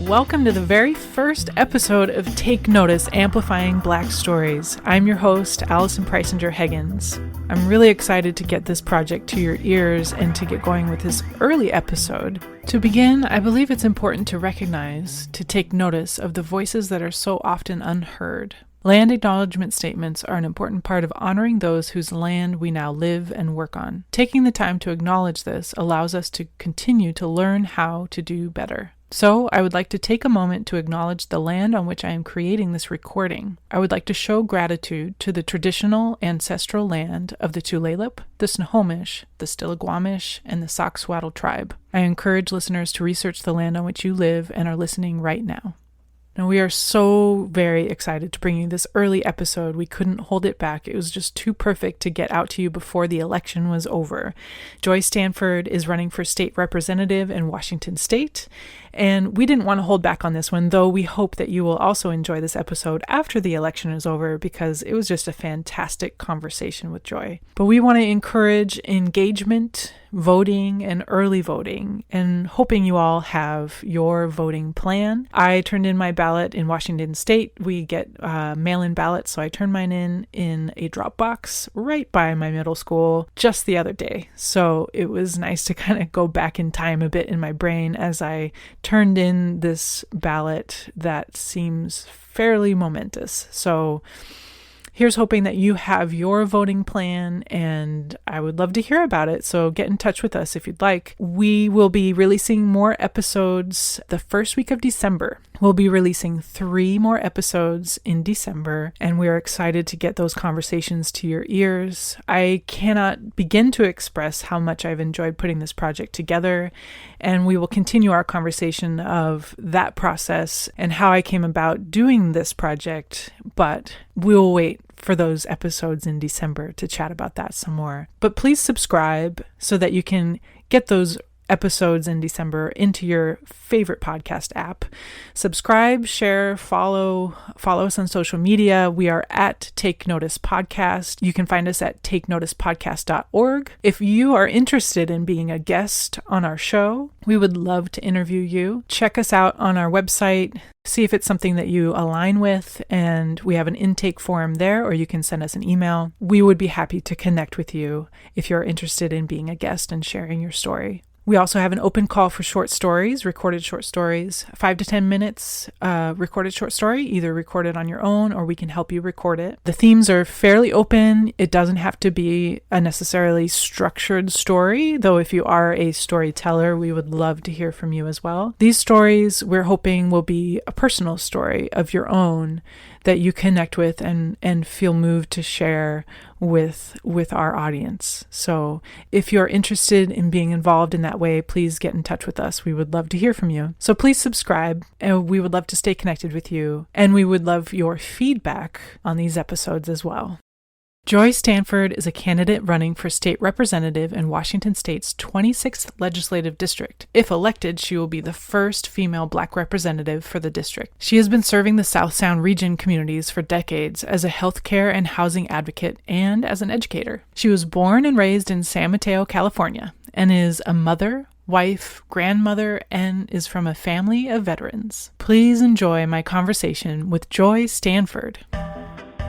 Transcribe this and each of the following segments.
Welcome to the very first episode of Take Notice, Amplifying Black Stories. I'm your host, Allison Preisinger-Heggins. I'm really excited to get this project to your ears and to get going with this early episode. To begin, I believe it's important to recognize, to take notice of the voices that are so often unheard. Land acknowledgement statements are an important part of honoring those whose land we now live and work on. Taking the time to acknowledge this allows us to continue to learn how to do better. So, I would like to take a moment to acknowledge the land on which I am creating this recording. I would like to show gratitude to the traditional ancestral land of the Tulalip, the Snohomish, the Stillaguamish, and the Soxwattle tribe. I encourage listeners to research the land on which you live and are listening right now. Now, we are so very excited to bring you this early episode. We couldn't hold it back. It was just too perfect to get out to you before the election was over. Joy Stanford is running for state representative in Washington State, and we didn't want to hold back on this one, though we hope that you will also enjoy this episode after the election is over because it was just a fantastic conversation with Joy. But we want to encourage engagement, voting, and early voting, and hoping you all have your voting plan. I turned in my ballot in Washington State. We get mail-in ballots, so I turned mine in a drop box right by my middle school just the other day. So it was nice to kind of go back in time a bit in my brain as I turned in this ballot that seems fairly momentous. So here's hoping that you have your voting plan, and I would love to hear about it, so get in touch with us if you'd like. We will be releasing more episodes the first week of December. We'll be releasing 3 more episodes in December, and we're excited to get those conversations to your ears. I cannot begin to express how much I've enjoyed putting this project together, and we will continue our conversation of that process and how I came about doing this project, but we'll wait for those episodes in December to chat about that some more. But please subscribe so that you can get those episodes in December into your favorite podcast app. Subscribe, share, follow us on social media. We are at Take Notice Podcast. You can find us at takenoticepodcast.org. If you are interested in being a guest on our show, we would love to interview you. Check us out on our website. See if it's something that you align with, and we have an intake form there, or you can send us an email. We would be happy to connect with you if you're interested in being a guest and sharing your story. We also have an open call for short stories, recorded short stories, 5 to 10 minutes recorded short story, either recorded on your own or we can help you record it. The themes are fairly open. It doesn't have to be a necessarily structured story, though if you are a storyteller, we would love to hear from you as well. These stories we're hoping will be a personal story of your own that you connect with and feel moved to share with our audience. So if you're interested in being involved in that way, please get in touch with us. We would love to hear from you. So please subscribe, and we would love to stay connected with you, and we would love your feedback on these episodes as well. Joy Stanford is a candidate running for state representative in Washington State's 26th legislative district. If elected, she will be the first female Black representative for the district. She has been serving the South Sound region communities for decades as a healthcare and housing advocate and as an educator. She was born and raised in San Mateo, California, and is a mother, wife, grandmother, and is from a family of veterans. Please enjoy my conversation with Joy Stanford.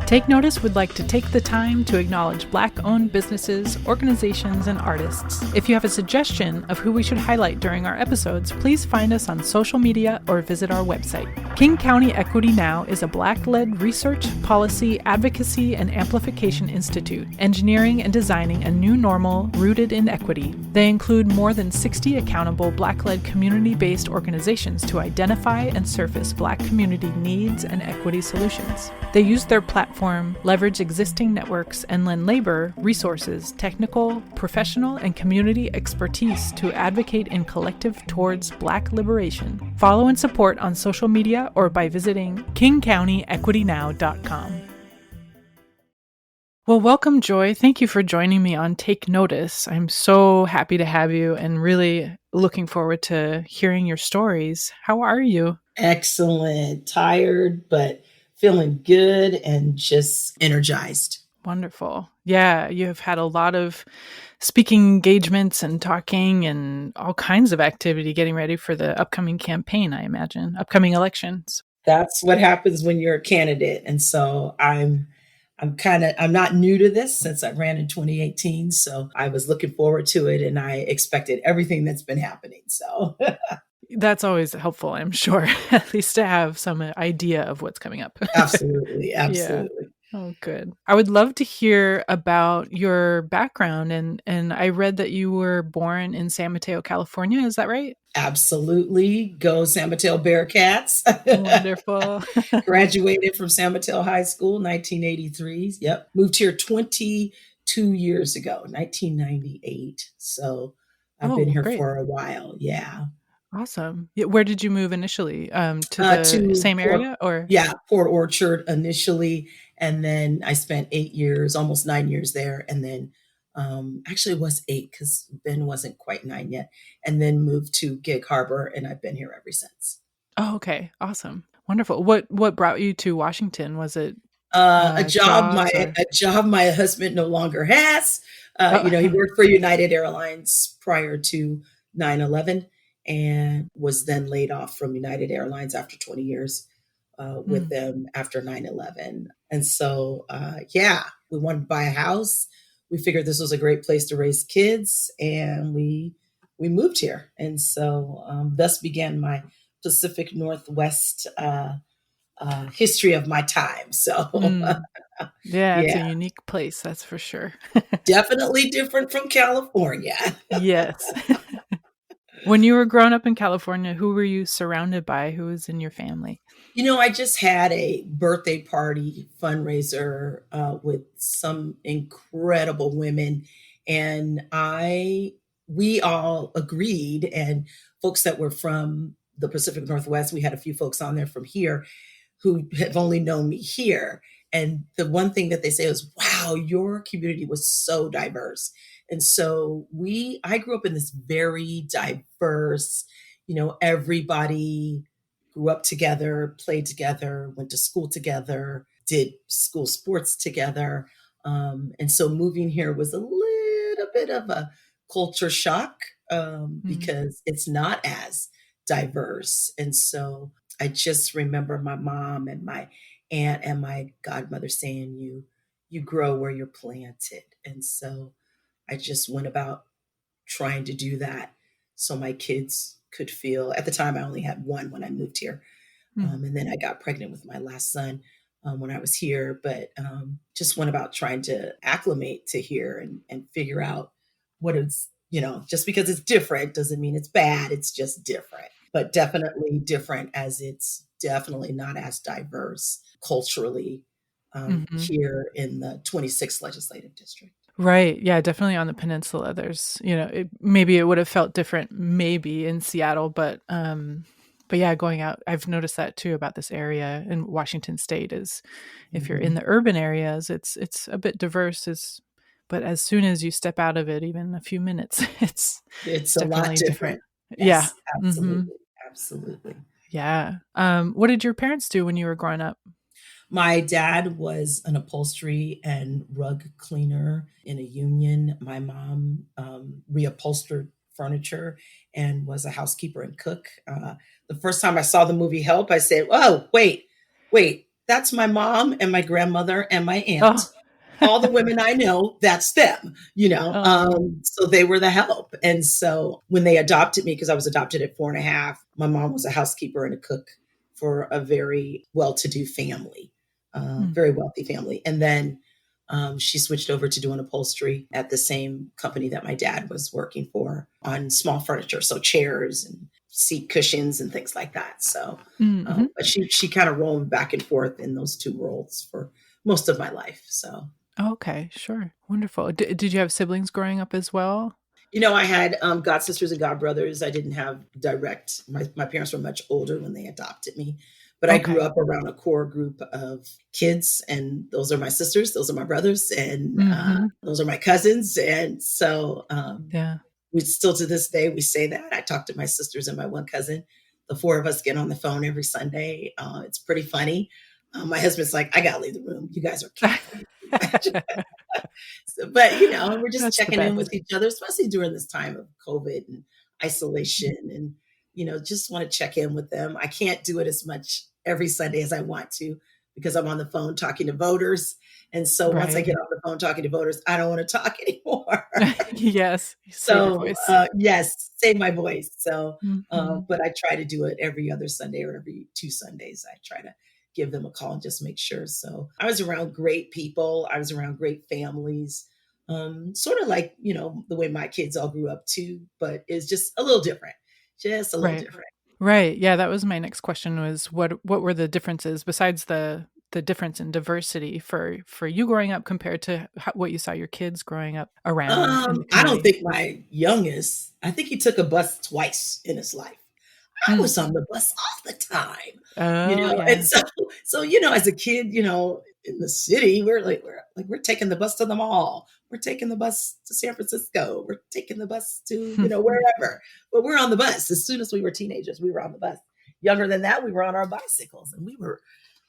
Take Notice would like to take the time to acknowledge Black-owned businesses, organizations, and artists. If you have a suggestion of who we should highlight during our episodes, please find us on social media or visit our website. King County Equity Now is a Black-led research, policy, advocacy, and amplification institute, engineering and designing a new normal rooted in equity. They include more than 60 accountable Black-led community-based organizations to identify and surface Black community needs and equity solutions. They use their platform, leverage existing networks, and lend labor, resources, technical, professional, and community expertise to advocate in collective towards Black liberation. Follow and support on social media or by visiting kingcountyequitynow.com. Well, welcome, Joy. Thank you for joining me on Take Notice. I'm so happy to have you and really looking forward to hearing your stories. How are you? Excellent. Tired, but feeling good and just energized. Wonderful. Yeah, you have had a lot of speaking engagements and talking and all kinds of activity getting ready for the upcoming campaign, I imagine, upcoming elections. That's what happens when you're a candidate. And so I'm not new to this since I ran in 2018. So I was looking forward to it and I expected everything that's been happening. So That's always helpful, I'm sure, at least to have some idea of what's coming up. absolutely, Yeah. absolutely. Oh, good. I would love to hear about your background, and I read that you were born in San Mateo, California. Is that right? Absolutely. Go San Mateo Bearcats. Wonderful. Graduated from San Mateo High School, 1983. Yep. Moved here 22 years ago, 1998. So I've been Oh, here great. for a while. Yeah. Awesome. Yeah, where did you move initially? To the To same area or? Port Orchard initially. And then I spent 8 years, almost 9 years there. And then actually it was eight because Ben wasn't quite nine yet. And then moved to Gig Harbor and I've been here ever since. Oh, okay. Awesome. Wonderful. What brought you to Washington? Was it jobs or? A job my husband no longer has. Oh, He worked for United Airlines prior to 9/11 and was then laid off from United Airlines after 20 years with mm, them after 9/11. And so, yeah, we wanted to buy a house. We figured this was a great place to raise kids, and we moved here. And so, thus began my Pacific Northwest history of my time. So, mm. Yeah, it's a yeah, unique place, that's for sure. definitely different from California. Yes. When you were growing up in California, who were you surrounded by? Who was in your family? I just had a birthday party fundraiser with some incredible women, and we all agreed, and folks that were from the Pacific Northwest, we had a few folks on there from here who have only known me here. And the one thing that they say is, wow, your community was so diverse. And so I grew up in this very diverse, everybody grew up together, played together, went to school together, did school sports together. And so moving here was a little bit of a culture shock Mm, because it's not as diverse. And so I just remember my mom and my aunt and my godmother saying, you grow where you're planted. And so I just went about trying to do that so my kids could feel. At the time I only had one when I moved here. mm, And then I got pregnant with my last son when I was here, but just went about trying to acclimate to here and figure out what it's, just because it's different doesn't mean it's bad. It's just different, but definitely different as it's definitely not as diverse culturally mhm. here in the 26th legislative district. Right, yeah, definitely on the peninsula, there's maybe it would have felt different maybe in Seattle, but yeah, going out I've noticed that too about this area in Washington State is if you're in Mhm. the urban areas, it's a bit diverse, but as soon as you step out of it, even a few minutes, It's it's a lot definitely different. different. Yeah, Yes, mhm, absolutely. Absolutely. yeah. What did your parents do when you were growing up? My dad was an upholstery and rug cleaner in a union. My mom reupholstered furniture and was a housekeeper and cook. The first time I saw the movie Help, I said, "Oh, wait, that's my mom and my grandmother and my aunt. Oh. All the women I know, that's them, Oh. so they were the help." And so when they adopted me, because I was adopted at 4.5, my mom was a housekeeper and a cook for a very well-to-do family, Mm, very wealthy family. And then she switched over to doing upholstery at the same company that my dad was working for on small furniture, so chairs and seat cushions and things like that. So, mhm. but she kind of roamed back and forth in those two worlds for most of my life. So, Okay, sure. Wonderful. Did you have siblings growing up as well? I had god sisters and god brothers. I didn't have direct. My parents were much older when they adopted me, but I grew Okay. up around a core group of kids, and those are my sisters, those are my brothers, and Mhm. those are my cousins. And so Yeah. we still to this day we say that. I talk to my sisters and my one cousin. The four of us get on the phone every Sunday. It's pretty funny. My husband's like, I gotta leave the room. You guys are killing me. So, but we're just That's the checking in best. with each other, especially during this time of COVID and isolation, and just want to check in with them. I can't do it as much every Sunday as I want to because I'm on the phone talking to voters. And so once I Right. get off the phone talking to voters, I don't want to talk anymore. Yes. Save your So, voice. yes, save my voice. So, Hmm. but I try to do it every other Sunday or every 2 Sundays. I try to give them a call and just make sure. So I was around great people. I was around great families. Sort of like, the way my kids all grew up too, but it's just a little different, just a little Right. different. Right. Yeah, that was my next question was what were the differences besides the difference in diversity for you growing up compared to what you saw your kids growing up around in the I don't community? think my youngest, I think he took a bus twice in his life. I Mm. was on the bus all the time, Oh, and yeah. so as a kid, in the city, we're taking the bus to the mall, we're taking the bus to San Francisco, we're taking the bus to wherever, but we're on the bus. As soon as we were teenagers, we were on the bus. Younger than that, we were on our bicycles, and we were,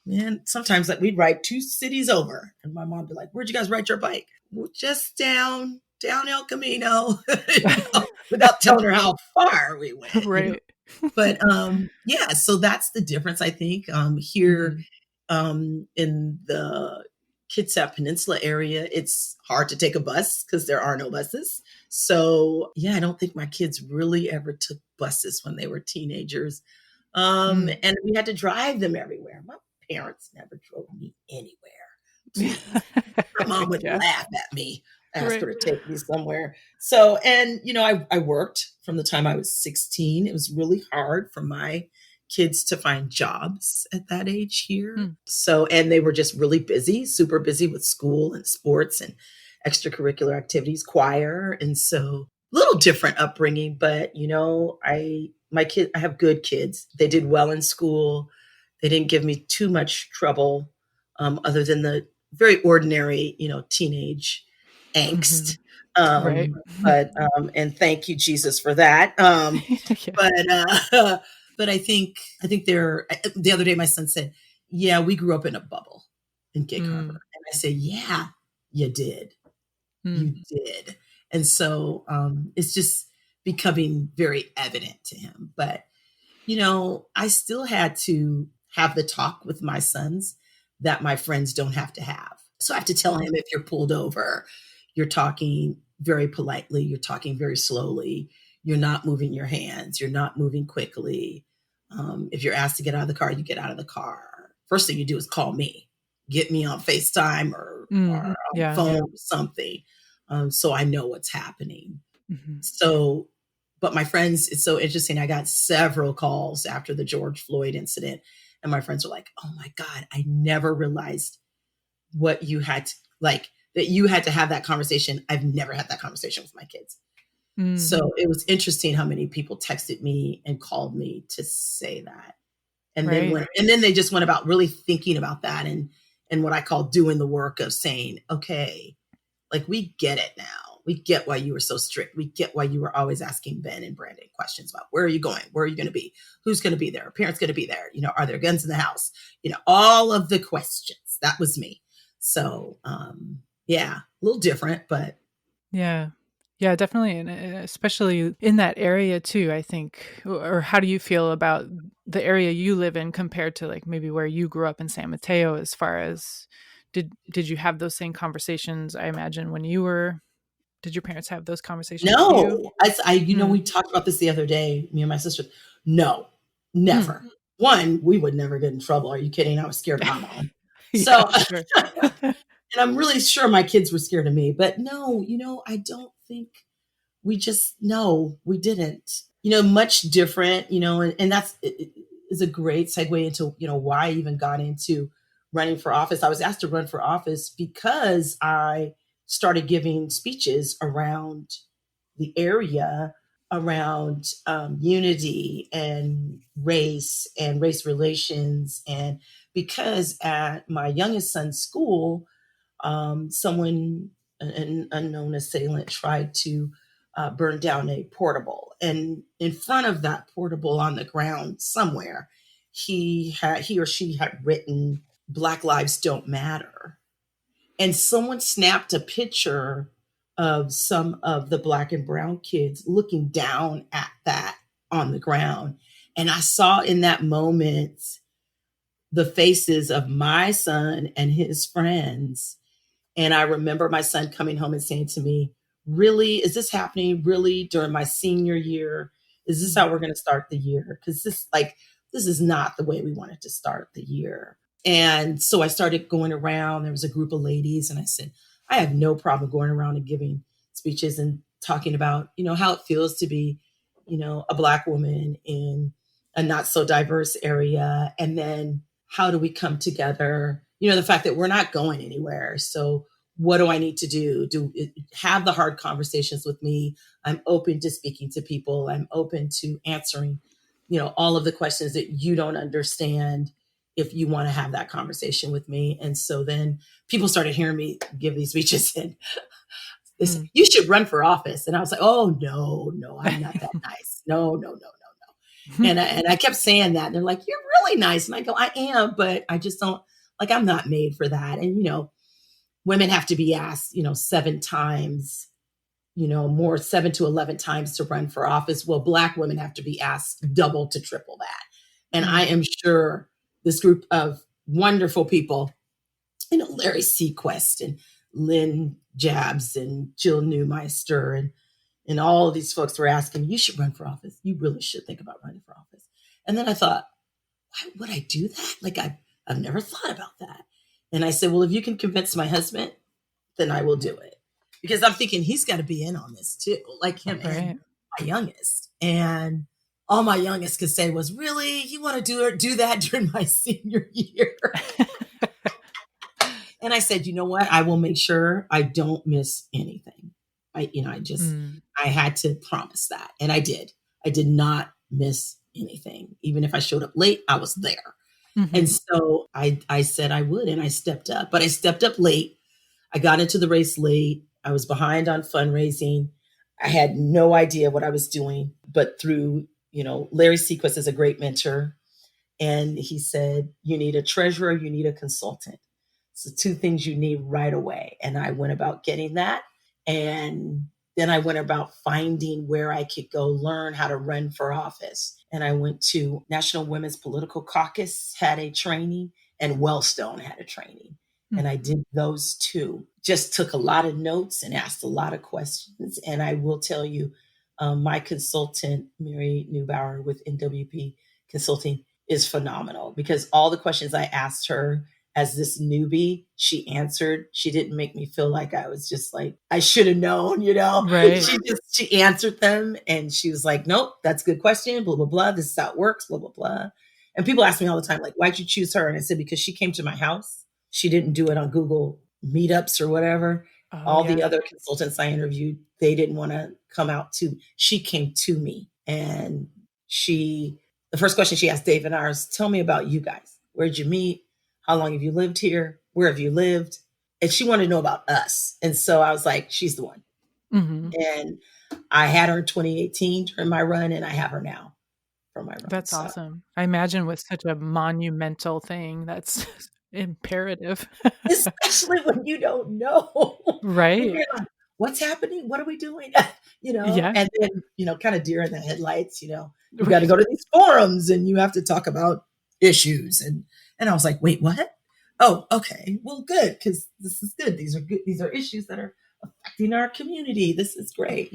man, sometimes like we'd ride 2 cities over, and my mom would be like, "Where'd you guys ride your bike?" Well, just down El Camino, without telling her how far we went. Right. But yeah, so that's the difference, I think. Here Mhm. in the Kitsap Peninsula area, it's hard to take a bus because there are no buses. So yeah, I don't think my kids really ever took buses when they were teenagers. Mm. And we had to drive them everywhere. My parents never drove me anywhere. Please. My mom would Yeah. laugh at me, ask Right. her to take me somewhere. So, and I worked from the time I was 16. It was really hard for my kids to find jobs at that age here. Mm. So, and they were just really busy, super busy with school and sports and extracurricular activities, choir. And so, a little different upbringing, but I have good kids. They did well in school. They didn't give me too much trouble, other than the very ordinary, teenage Mhm. angst. Right. But and thank you, Jesus, for that. Yeah. But but I think the other day my son said, "Yeah, we grew up in a bubble in Gig Harbor," Mm. and I said, "Yeah, you did, Mm. you did." And so it's just becoming very evident to him. But I still had to have the talk with my sons that my friends don't have to have. So I have to tell him, if you're pulled over, you're talking very politely, you're talking very slowly, you're not moving your hands, you're not moving quickly. If you're asked to get out of the car, you get out of the car. First thing you do is call me, get me on FaceTime or Mm. on Yeah. phone or something, so I know what's happening. Mhm. So, but my friends, it's so interesting. I got several calls after the George Floyd incident, and my friends were like, "Oh my God, I never realized what you had to like, that you had to have that conversation. I've never had that conversation with my kids." Mm. So it was interesting how many people texted me and called me to say that. Right. And then they just went about really thinking about that and what I call doing the work of saying, okay, like, we get it now. We get why you were so strict. We get why you were always asking Ben and Brandon questions about, where are you going? Where are you going to be? Who's going to be there? Are parents going to be there? Are there guns in the house? All of the questions. That was me. So, yeah, a little different, but Yeah. Yeah, definitely. And especially in that area too, I think. Or how do you feel about the area you live in compared to like maybe where you grew up in San Mateo as far as did you have those same conversations, I imagine, when you were did your parents have those conversations with you? no, we Mm. talked about this the other day, me and my sister. No, Mm. never. One, we would never get in trouble. Are you kidding? I was scared of my mom. Yeah, So, sure. and I'm really sure my kids were scared of me, but no, I don't think we just, no, we didn't. Much different, and that's is a great segue into, why I even got into running for office. I was asked to run for office because I started giving speeches around the area around unity and race relations. And because at my youngest son's school, someone, an unknown assailant, tried to burn down a portable, and in front of that portable on the ground somewhere, he or she had written "Black Lives Don't Matter." And someone snapped a picture of some of the Black and brown kids looking down at that on the ground. And I saw in that moment the faces of my son and his friends. And I remember my son coming home and saying to me, really, is this happening really during my senior year? Is this how we're going to start the year? Because this is not the way we wanted to start the year. And so I started going around. There was a group of ladies, and I said, I have no problem going around and giving speeches and talking about, how it feels to be, a Black woman in a not so diverse area. And then how do we come together? The fact that we're not going anywhere. So what do I need to do? Have the hard conversations with me. I'm open to speaking to people. I'm open to answering, all of the questions that you don't understand if you want to have that conversation with me. And so then people started hearing me give these speeches and they said, you should run for office. And I was like, oh, no, I'm not that nice. No. And I kept saying that. And they're like, you're really nice. And I go, I am, but I just don't, I'm not made for that. And, women have to be asked, 7 times, 7 to 11 times to run for office. Well, Black women have to be asked double to triple that. And I am sure this group of wonderful people, Larry Sequest and Lynn Jabs and Jill Neumeister and all of these folks were asking, you should run for office. You really should think about running for office. And then I thought, why would I do that? I've never thought about that. And I said, well, if you can convince my husband, then I will do it. Because I'm thinking he's got to be in on this too, like him and my youngest. And all my youngest could say was, really, you want to do that during my senior year? And I said, you know what? I will make sure I don't miss anything. I had to promise that. And I did. I did not miss anything. Even if I showed up late, I was there. Mm-hmm. And so I said I would, and I stepped up. But I stepped up late. I got into the race late. I was behind on fundraising. I had no idea what I was doing. But through, Larry Sequest is a great mentor. And he said, you need a treasurer, you need a consultant. So 2 things you need right away. And I went about getting that. And then I went about finding where I could go learn how to run for office. And I went to National Women's Political Caucus, had a training, and Wellstone had a training. And I did those 2. Just took a lot of notes and asked a lot of questions. And I will tell you, my consultant, Mary Neubauer with NWP Consulting, is phenomenal because all the questions I asked her as this newbie, she answered. She didn't make me feel like I was just like, I should have known, Right. She answered them and she was like, nope, that's a good question, blah, blah, blah. This is how it works, blah, blah, blah. And people ask me all the time, like, why'd you choose her? And I said, because she came to my house. She didn't do it on Google Meetups or whatever. The other consultants I interviewed, they didn't want to come out too. She came to me and the first question she asked Dave and I was, tell me about you guys. Where'd you meet? How long have you lived here? Where have you lived? And she wanted to know about us. And so I was like, she's the one. Mm-hmm. And I had her in 2018 during my run, and I have her now for my run. That's awesome. I imagine with such a monumental thing, that's imperative. Especially when you don't know. Right. You're like, what's happening? What are we doing? And then, kind of deer in the headlights, you got to go to these forums and you have to talk about issues. And I was like, wait, what? Oh, okay. Well, good. Because this is good. These are good. These are issues that are affecting our community. This is great,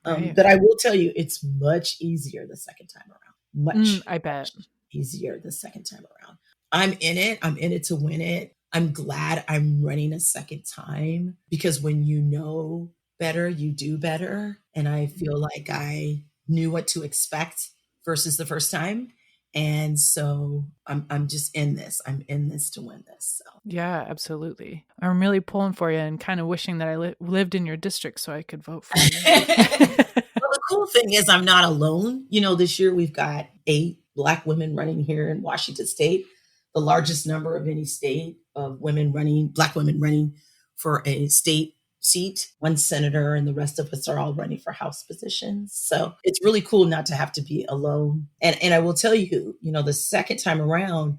Right. But I will tell you, it's much easier the second time around. I bet. Much easier the second time around. I'm in it. I'm in it to win it. I'm glad I'm running a second time because when you know better, you do better. And I feel like I knew what to expect versus the first time. And so I'm just in this. I'm in this to win this. So. Yeah, absolutely. I'm really pulling for you and kind of wishing that I lived in your district so I could vote for you. Well, the cool thing is I'm not alone. This year we've got 8 Black women running here in Washington State, the largest number of any state of Black women running for a state seat, 1 senator, and the rest of us are all running for House positions. So it's really cool not to have to be alone. And I will tell you, the second time around,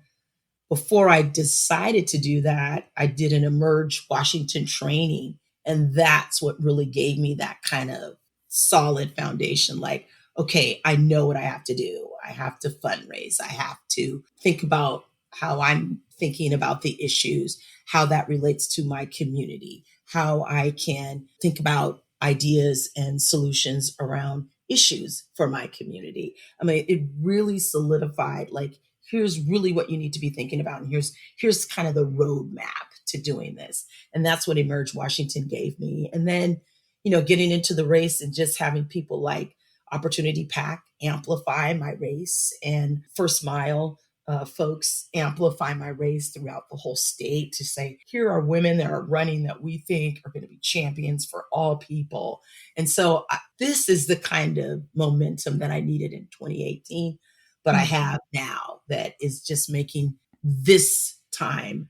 before I decided to do that, I did an Emerge Washington training. And that's what really gave me that kind of solid foundation. Like, okay, I know what I have to do. I have to fundraise. I have to think about how I'm thinking about the issues, how that relates to my community, how I can think about ideas and solutions around issues for my community. I mean, it really solidified, like, here's really what you need to be thinking about. And here's kind of the roadmap to doing this. And that's what Emerge Washington gave me. And then, getting into the race and just having people like Opportunity Pack amplify my race, and First Mile folks amplify my race throughout the whole state to say, here are women that are running that we think are going to be champions for all people. And so this is the kind of momentum that I needed in 2018, but I have now, that is just making this time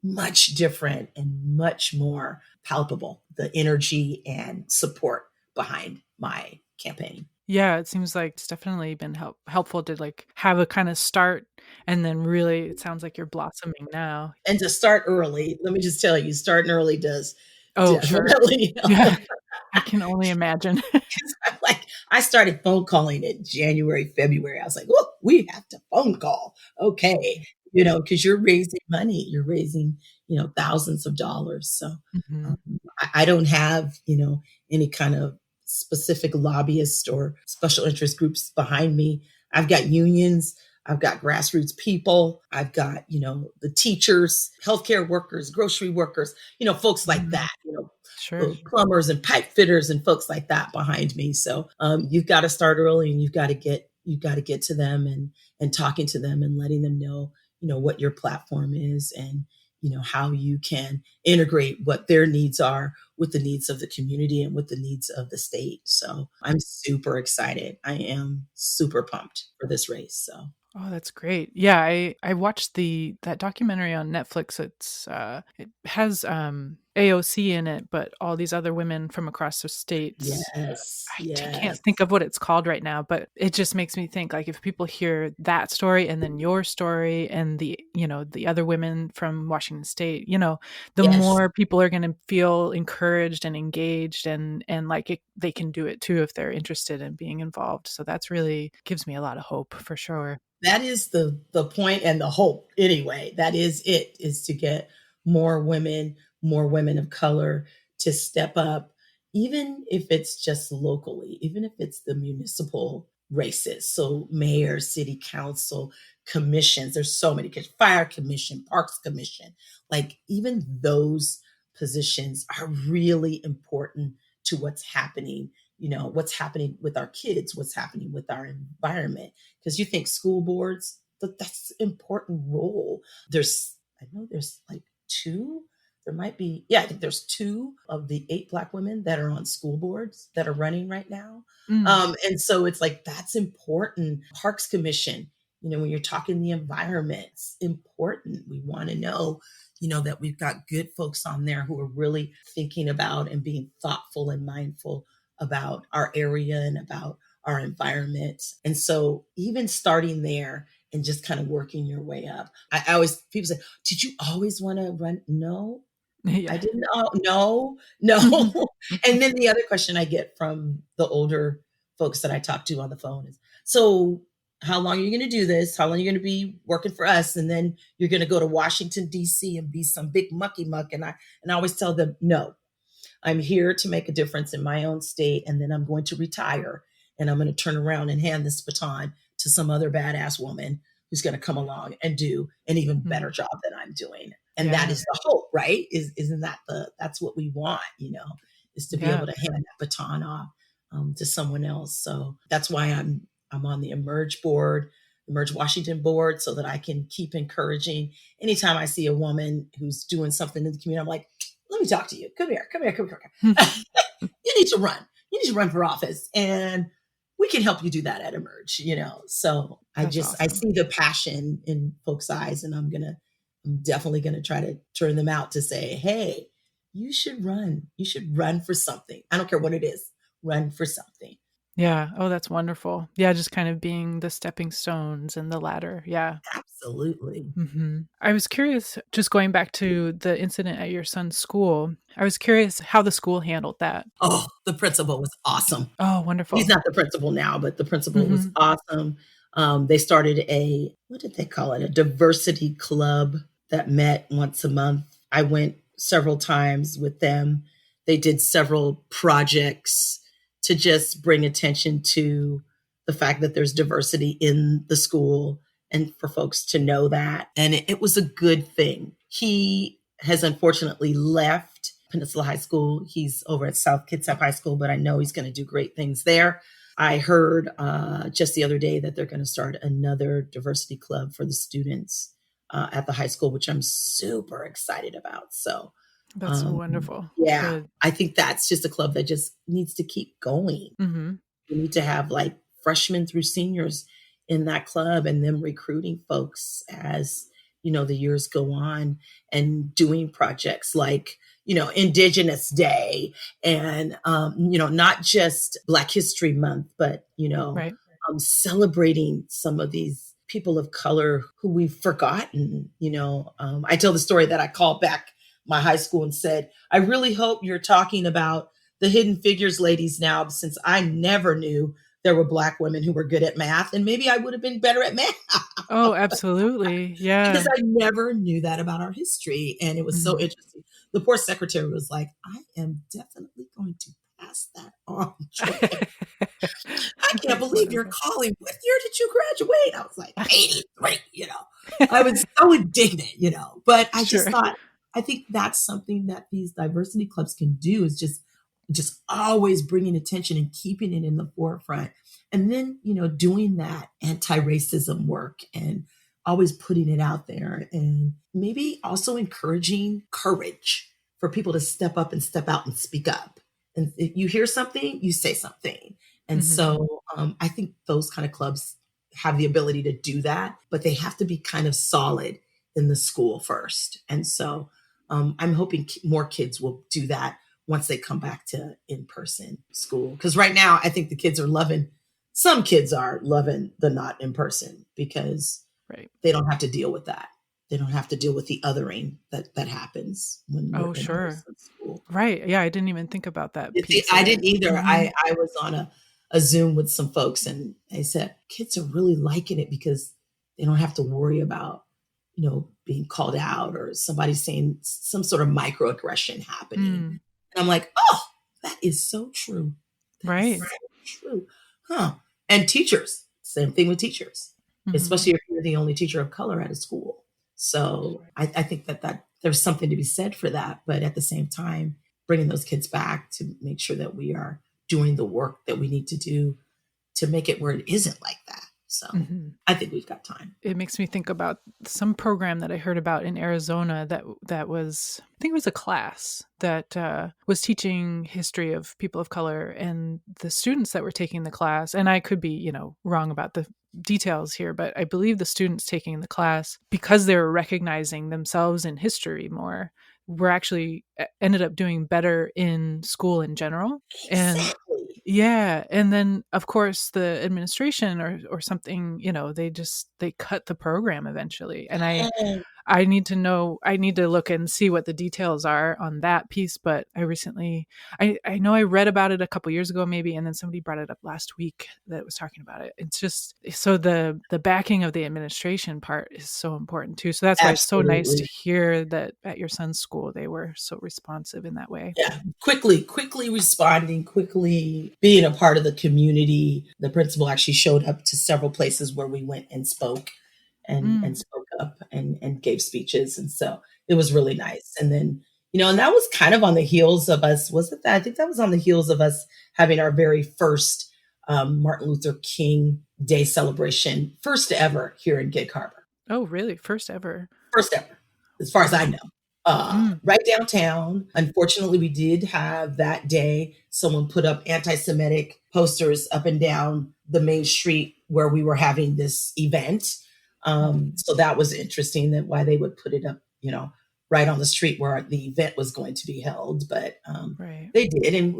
much different and much more palpable, the energy and support behind my campaign. Yeah, it seems like it's definitely been helpful to like have a kind of start, and then really it sounds like you're blossoming now. And to start early, let me just tell you, starting early does Oh, sure. definitely help. Yeah, I can only imagine. Like, I started phone calling in January, February. I was like, "Look, we have to phone call." Okay. Because you're raising money, you're raising, thousands of dollars. So Mhm. um, I don't have, any kind of specific lobbyist or special interest groups behind me. I've got unions. I've got grassroots people. I've got, the teachers, healthcare workers, grocery workers, folks like that, Sure. plumbers and pipe fitters and folks like that behind me. So you've got to start early, and you've got to get to them, and talking to them and letting them know, what your platform is, and how you can integrate what their needs are with the needs of the community and with the needs of the state. So I'm super excited. I am super pumped for this race. So Oh, that's great. Yeah, I watched that documentary on Netflix. It has AOC in it, but all these other women from across the states. yes, I yes, can't think of what it's called right now, but it just makes me think, like, if people hear that story and then your story and the other women from Washington State, the yes. more people are going to feel encouraged and engaged, and like they can do it too if they're interested in being involved. So that's really gives me a lot of hope for sure. That is the point and the hope anyway. That is it, is to get more women of color to step up, even if it's just locally, even if it's the municipal races. So mayor, city council, commissions, there's so many, fire commission, parks commission, like even those positions are really important to what's happening with our kids, what's happening with our environment. Because you think school boards, that's an important role. I know there's like two, there might be, yeah, I think there's two of the 8 Black women that are on school boards that are running right now. Mm. And so it's like, that's important. Parks Commission, when you're talking the environment, it's important. We want to know, that we've got good folks on there who are really thinking about and being thoughtful and mindful about our area and about our environment. And so even starting there and just kind of working your way up. I always, people say, did you always want to run? No, I Yeah. didn't. Oh, no, no. And then the other question I get from the older folks that I talk to on the phone is, so how long are you going to do this? How long are you going to be working for us? And then you're going to go to Washington, D.C. and be some big mucky muck. And I always tell them, no, I'm here to make a difference in my own state, and then I'm going to retire, and I'm going to turn around and hand this baton to some other badass woman who's going to come along and do an even better job than I'm doing. And that Yeah. is the hope, right? Isn't that that's what we want, is to be Yeah. able to hand that baton off to someone else. So that's why I'm on the Emerge board, Emerge Washington board, so that I can keep encouraging. Anytime I see a woman who's doing something in the community, I'm like, let me talk to you. Come here, come here, come here. Come here. You need to run. You need to run for office, and we can help you do that at Emerge. So That's I awesome. see the passion in folks' eyes, and I'm definitely gonna try to turn them out to say, hey, you should run. You should run for something. I don't care what it is. Run for something. Yeah. Oh, that's wonderful. Yeah, just kind of being the stepping stones and the ladder. Yeah. Absolutely. I was curious, just going back to the incident at your son's school, I was curious how the school handled that. Oh, the principal was awesome. Oh, He's wonderful. not the principal now, but the principal was Hmm. awesome. They started what did they call it? A diversity club that met once a month. I went several times with them. They did several projects to just bring attention to the fact that there's diversity in the school and for folks to know that. And it was a good thing. He has unfortunately left Peninsula High School. He's over at South Kitsap High School, but I know he's going to do great things there. I heard just the other day that they're going to start another diversity club for the students at the high school, which I'm super excited about. So, That's wonderful. yeah, Good. I think that's just a club that just needs to keep going. Hmm. We need to have like freshmen through seniors in that club and them recruiting folks as, the years go on and doing projects like, Indigenous Day and, not just Black History Month, but, Right. celebrating some of these people of color who we've forgotten. I tell the story that I called back my high school and said, I really hope you're talking about the Hidden Figures ladies now, since I never knew there were Black women who were good at math, and maybe I would have been better at math. Oh, absolutely. Because Yeah. I never knew that about our history. And it was so Hmm. interesting. The poor secretary was like, I am definitely going to pass that on, Joy. I can't That's believe you're wonderful. calling. What year did you graduate? I was like, 83, I was so indignant. But I just Sure. thought, I think that's something that these diversity clubs can do is just always bringing attention and keeping it in the forefront. And then, doing that anti-racism work and always putting it out there and maybe also encouraging courage for people to step up and step out and speak up. And if you hear something, you say something. And Hmm. so I think those kind of clubs have the ability to do that, but they have to be kind of solid in the school first. And so I'm hoping more kids will do that once they come back to in-person school. Because right now, I think some kids are loving the not in person because Right. they don't have to deal with that. They don't have to deal with the othering that happens when we're Oh, in sure. person school. Right. Yeah. I didn't even think about that You see, piece I of it. didn't either. Hmm. I was on a Zoom with some folks and they said kids are really liking it because they don't have to worry about, being called out or somebody saying some sort of microaggression happening. Mm, And I'm like, oh, that is so true. That is right. so true. Huh. And teachers, same thing with teachers, Hmm. especially if you're the only teacher of color at a school. So I think that there's something to be said for that. But at the same time, bringing those kids back to make sure that we are doing the work that we need to do to make it where it isn't like that. So Hmm. I think we've got time. It makes me think about some program that I heard about in Arizona that was, I think it was a class that was teaching history of people of color, and the students that were taking the class, and I could be, wrong about the details here, but I believe the students taking the class, because they were recognizing themselves in history more, were actually ended up doing better in school in general. And Exactly. yeah, and then of course the administration or something, they cut the program eventually. And I need to know, I need to look and see what the details are on that piece. But I know I read about it a couple years ago maybe, and then somebody brought it up last week that was talking about it. It's just, so the backing of the administration part is so important too. So that's why it's so nice to Absolutely. hear that at your son's school they were so responsive in that way. Yeah, quickly responding, quickly being a part of the community. The principal actually showed up to several places where we went and spoke and Mm, spoke up and gave speeches. And so it was really nice. And then, and that was kind of on the heels of us, was it that? I think that was on the heels of us having our very first Martin Luther King Day celebration, first ever here in Gig Harbor. oh really? First ever? First ever, as far as I Wow. know. Mm, Right downtown. Unfortunately, we did have that day, someone put up anti Semitic posters up and down the main street where we were having this event. mhm. So that was interesting that why they would put it up, right on the street where the event was going to be held. But Right. they did. And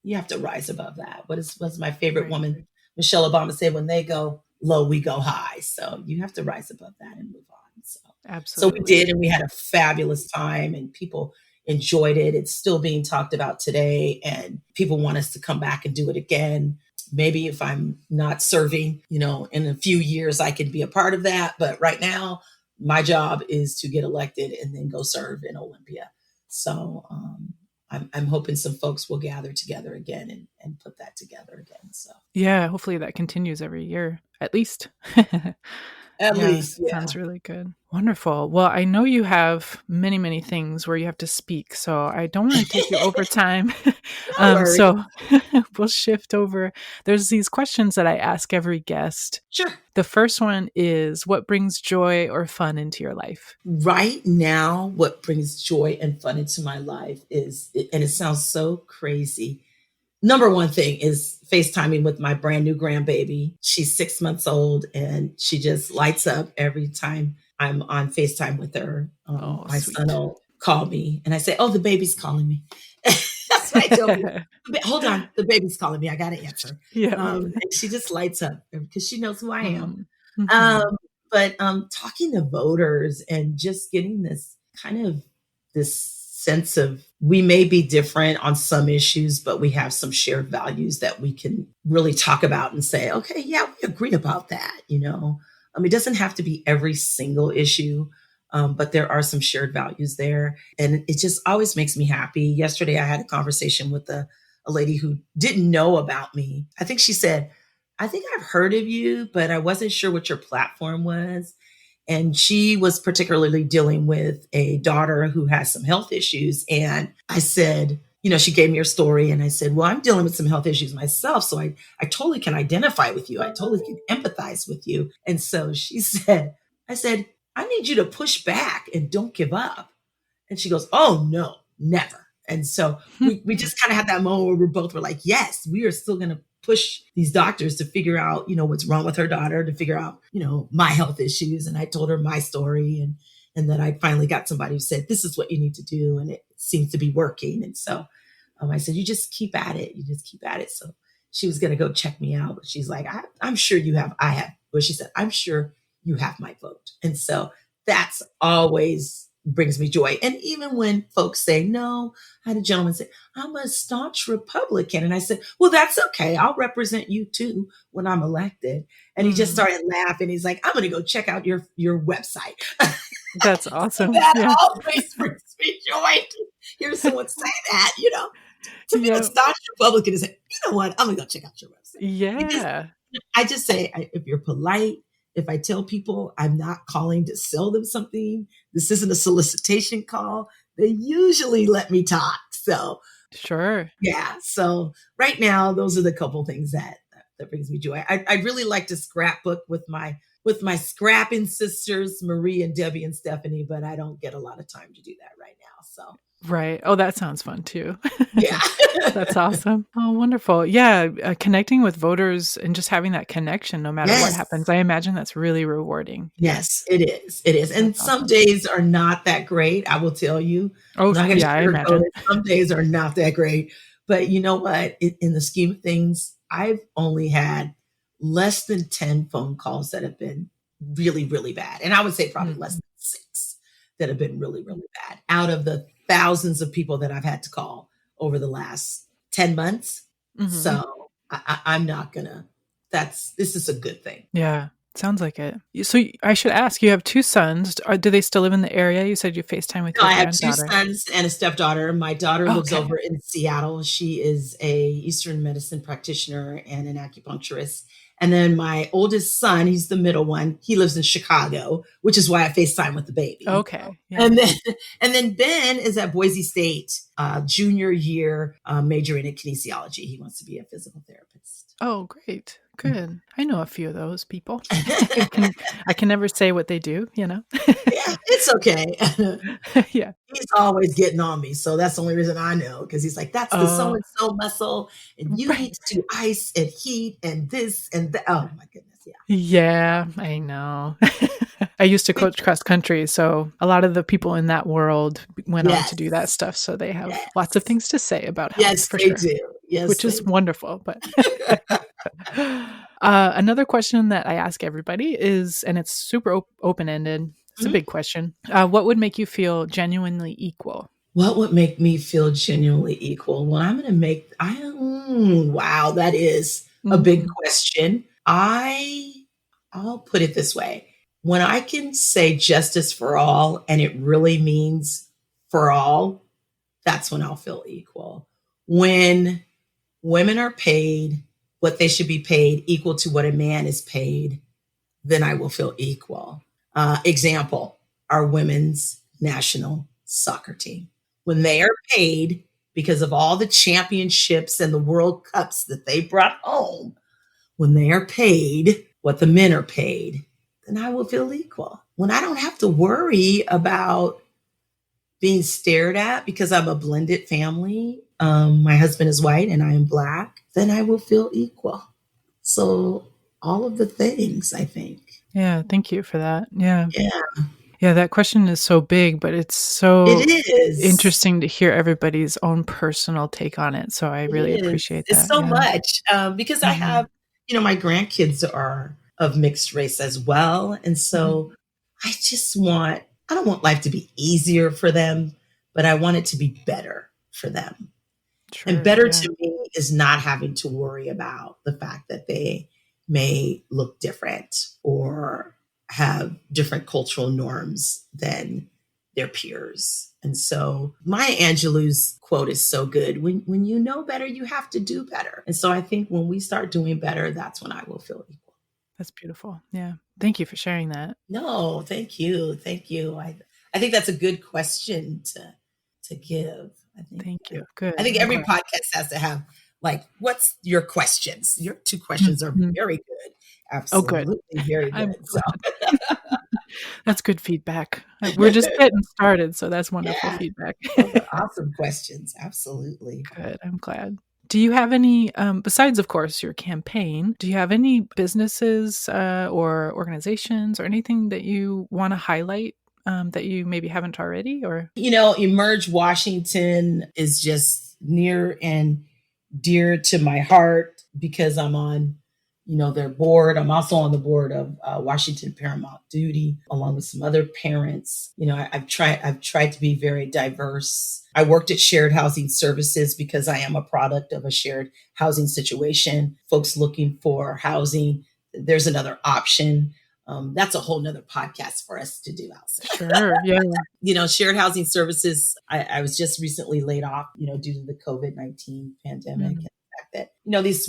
you have to rise above that. What was my favorite Right. woman, Michelle Obama, said when they go, low, we go high. So you have to rise above that and move on. So we Absolutely. did, and we had a fabulous time, and people enjoyed it. It's still being talked about today, and people want us to come back and do it again. Maybe if I'm not serving, in a few years, I can be a part of that. But right now, my job is to get elected and then go serve in Olympia. So I'm hoping some folks will gather together again and put that together again. So Yeah, hopefully that continues every year, at least. at Yeah, least, yeah. sounds really good. Wonderful. Well, I know you have many, many things where you have to speak, so I don't want to take you over time. No worries. So we'll shift over. There's these questions that I ask every guest. Sure. The first one is, what brings joy or fun into your life? Right now, what brings joy and fun into my life and it sounds so crazy. Number one thing is FaceTiming with my brand new grandbaby. She's 6 months old, and she just lights up every time I'm on FaceTime with her. Oh, My son sweet. will call me, and I say, "Oh, the baby's calling me." That's what I tell people. Hold on, the baby's calling me. I got to answer. Yeah. And she just lights up because she knows who I am. Mm-hmm. But talking to voters and just getting this sense of we may be different on some issues, but we have some shared values that we can really talk about and say, okay, yeah, we agree about that. It doesn't have to be every single issue, but there are some shared values there. And it just always makes me happy. Yesterday, I had a conversation with a lady who didn't know about me. I think she said, I think I've heard of you, but I wasn't sure what your platform was. And she was particularly dealing with a daughter who has some health issues. And I said, she gave me her story. And I said, well, I'm dealing with some health issues myself. So I totally can identify with you. I totally can empathize with you. And so she said, I need you to push back and don't give up. And she goes, oh, no, never. And so we just kind of had that moment where we're like, yes, we are still going to push these doctors to figure out, what's wrong with her daughter, to figure out, my health issues. And I told her my story and then I finally got somebody who said, this is what you need to do. And it seems to be working. And so I said, you just keep at it. You just keep at it. So she was going to go check me out. But she's like, I'm sure she said, I'm sure you have my vote. And so that's always brings me joy. And even when folks say no, I had a gentleman say, I'm a staunch Republican. And I said, well, that's okay. I'll represent you too when I'm elected. And he just started laughing. He's like, I'm going to go check out your website. That's awesome. That Yeah. always brings me joy to hear someone say that, to be a Yeah. staunch Republican and say, you know what, I'm going to go check out your website. Yeah. I just say, if you're polite, if I tell people I'm not calling to sell them something, this isn't a solicitation call, they usually let me talk. So Sure. yeah. So right now, those are the couple things that brings me joy. I'd really like to scrapbook with my scrapping sisters, Marie and Debbie and Stephanie, but I don't get a lot of time to do that right now. So Right. Oh, that sounds fun too. yeah. That's awesome. Oh, wonderful. Yeah. Connecting with voters and just having that connection no matter what Yes. happens. I imagine that's really rewarding. Yes, it is. It is. And That's some awesome. days are not that great. I will tell you. Oh, I'm not going to yeah, I sugarcoat imagine. it. Some days are not that great. But you know what? In the scheme of things, I've only had less than 10 phone calls that have been really, really bad. And I would say probably less than 6 that have been really, really bad out of the thousands of people that I've had to call over the last 10 months. Mm-hmm. So I'm not going to, this is a good thing. Yeah. Sounds like it. So I should ask, you have 2 sons. Do they still live in the area? You said you FaceTime with your I have 2 granddaughter. sons and a stepdaughter. My daughter lives over in Seattle. She is a Eastern medicine practitioner and an acupuncturist. And then my oldest son, he's the middle one. He lives in Chicago, which is why I FaceTime with the baby. Okay. Yeah. And then Ben is at Boise State, junior year, majoring in kinesiology. He wants to be a physical therapist. Oh, great. Good. I know a few of those people. I can never say what they do, Yeah, it's okay. Yeah. He's always getting on me. So that's the only reason I know, because he's like, that's the so-and-so muscle. And you need to do ice and heat and this and that. Oh my goodness. Yeah. Yeah, I know. I used to coach cross country. So a lot of the people in that world went on to do that stuff. So they have lots of things to say about health. Yes, for they sure. do. Yes, which is wonderful. But Another question that I ask everybody is, and it's super open-ended. It's a Mhm. big question. What would make you feel genuinely equal? What would make me feel genuinely equal? Well, I'm going to wow, that is a big Mhm. question. I'll put it this way. When I can say justice for all and it really means for all, that's when I'll feel equal. When women are paid what they should be paid equal to what a man is paid, then I will feel equal. Example, our women's national soccer team. When they are paid because of all the championships and the World Cups that they brought home, when they are paid what the men are paid, then I will feel equal. When I don't have to worry about being stared at because I'm a blended family, my husband is white and I am black, then I will feel equal. So all of the things, I think. Yeah, thank you for that. Yeah. Yeah, Yeah, that question is so big, but it's it so is. interesting to hear everybody's own personal take on it. So I It really is. appreciate It's that. so Yeah. much because I have, Mhm. my grandkids are of mixed race as well. And Mhm. so I don't want life to be easier for them, but I want it to be better for them. And Sure. better Yeah. to me is not having to worry about the fact that they may look different or have different cultural norms than their peers. And so Maya Angelou's quote is so good. When you know better, you have to do better. And so I think when we start doing better, that's when I will feel equal. That's beautiful. Yeah. Thank you for sharing that. No, thank you. Thank you. I think that's a good question to give. Thank you. I Good. think I'm every glad. podcast has to have like, what's your questions? Your two questions are Mhm. very good. Oh, good. Absolutely very I'm good. So glad. That's good feedback. We're just getting started, so that's wonderful yeah, feedback. those are awesome questions. Absolutely. Good, I'm glad. Do you have any, besides, of course, your campaign, do you have any businesses or organizations or anything that you want to highlight that you maybe haven't already? Or Emerge Washington is just near and dear to my heart because I'm on, their board. I'm also on the board of Washington Paramount Duty, along with some other parents. I've tried to be very diverse. I worked at Shared Housing Services because I am a product of a shared housing situation. Folks looking for housing, there's another option. That's a whole nother podcast for us to do, Allison. sure, yeah. Shared housing services, I was just recently laid off, due to the COVID-19 pandemic and Mm, the fact that, these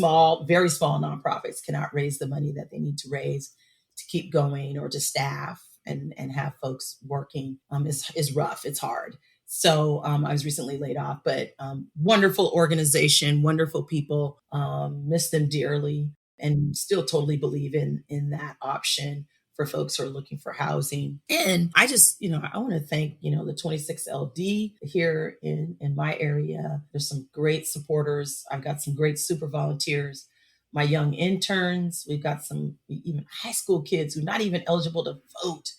very small nonprofits cannot raise the money that they need to raise to keep going or to staff and have folks working is rough. It's hard. So I was recently laid off, but wonderful organization, wonderful people, miss them dearly and still totally believe in that option for folks who are looking for housing. And I just, I want to thank, the 26LD here in my area. There's some great supporters. I've got some great super volunteers. My young interns, we've got some even high school kids who are not even eligible to vote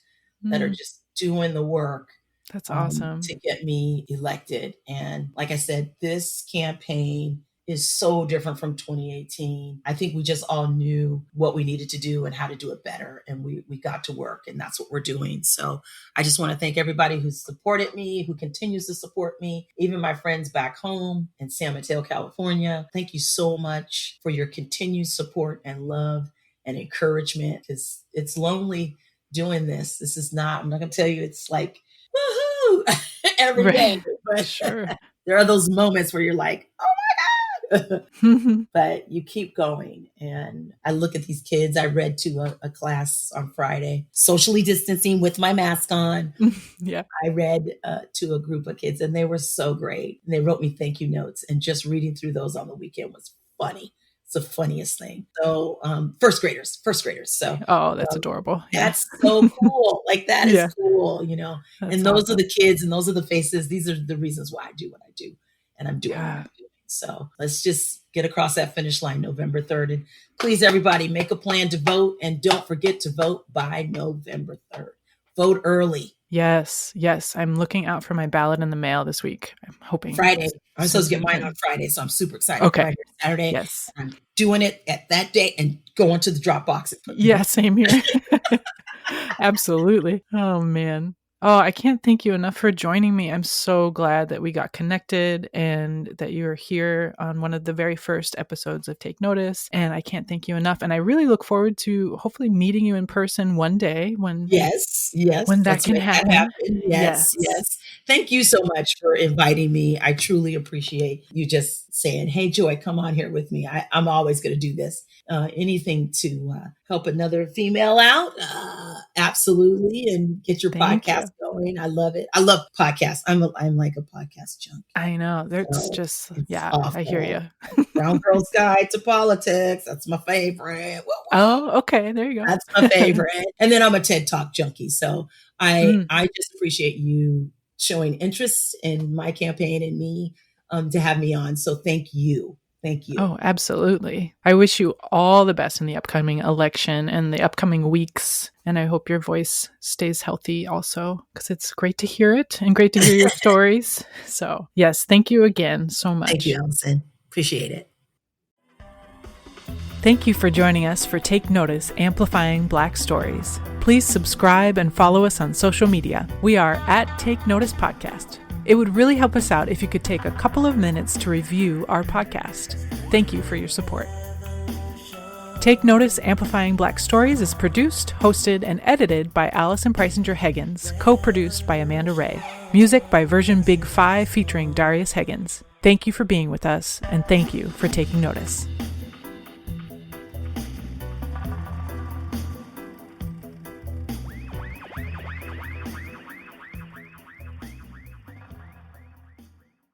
that are mm, just doing the work that's awesome. to get me elected. And like I said, this campaign is so different from 2018. I think we just all knew what we needed to do and how to do it better. And we got to work, and that's what we're doing. So I just want to thank everybody who's supported me, who continues to support me, even my friends back home in San Mateo, California. Thank you so much for your continued support and love and encouragement, because it's lonely doing this. This is not, I'm not going to tell you it's like, woohoo, every day. Right. But Sure. there are those moments where you're like, oh my God. But you keep going. And I look at these kids. I read to a class on Friday, socially distancing with my mask on. Yeah. I read to a group of kids, and they were so great. And they wrote me thank you notes. And just reading through those on the weekend was funny. It's the funniest thing. So first graders. So Oh, that's um, adorable. Yeah. that's so cool. Like that is Yeah. cool. That's And those are awesome. the kids and those are the faces. These are the reasons why I do what I do. And I'm doing what Yeah. I'm doing. So let's just get across that finish line November 3rd. And please, everybody, make a plan to vote. And don't forget to vote by November 3rd. Vote early. Yes, yes. I'm looking out for my ballot in the mail this week. I'm hoping. Friday. I'm as soon supposed as to get we mine can. on Friday, so I'm super excited. Okay. Friday, Saturday. Yes. I'm doing it at that day and going to the Dropbox and putting it Yeah, in. same here. Absolutely. Oh, man. Oh, I can't thank you enough for joining me. I'm so glad that we got connected and that you're here on one of the very first episodes of Take Notice. And I can't thank you enough. And I really look forward to hopefully meeting you in person one day when Yes, that let's can make that happen. happen. Yes. Yes. Thank you so much for inviting me. I truly appreciate you just saying, "Hey, Joy, come on here with me." I'm always going to do this. Anything to help another female out, absolutely, and get your Thank podcast you. going. I love it. I love podcasts. I'm like a podcast junkie. I know. That's So just, it's yeah, I hear awful. you. Brown Girl's Guide to Politics. That's my favorite. Woo, woo. Oh, okay. There you That's my go. favorite. And then I'm a TED Talk junkie. So Mm. I just appreciate you showing interest in my campaign and me to have me on. So thank you. Thank you. Oh, absolutely. I wish you all the best in the upcoming election and the upcoming weeks. And I hope your voice stays healthy also, because it's great to hear it and great to hear your stories. So, yes, thank you again so much. Thank you, Allison. Appreciate it. Thank you for joining us for Take Notice Amplifying Black Stories. Please subscribe and follow us on social media. We are at Take Notice Podcast. It would really help us out if you could take a couple of minutes to review our podcast. Thank you for your support. Take Notice Amplifying Black Stories is produced, hosted, and edited by Allison Preisinger-Heggins, co-produced by Amanda Ray. Music by Version Big 5 featuring Darius Higgins. Thank you for being with us, and thank you for taking notice.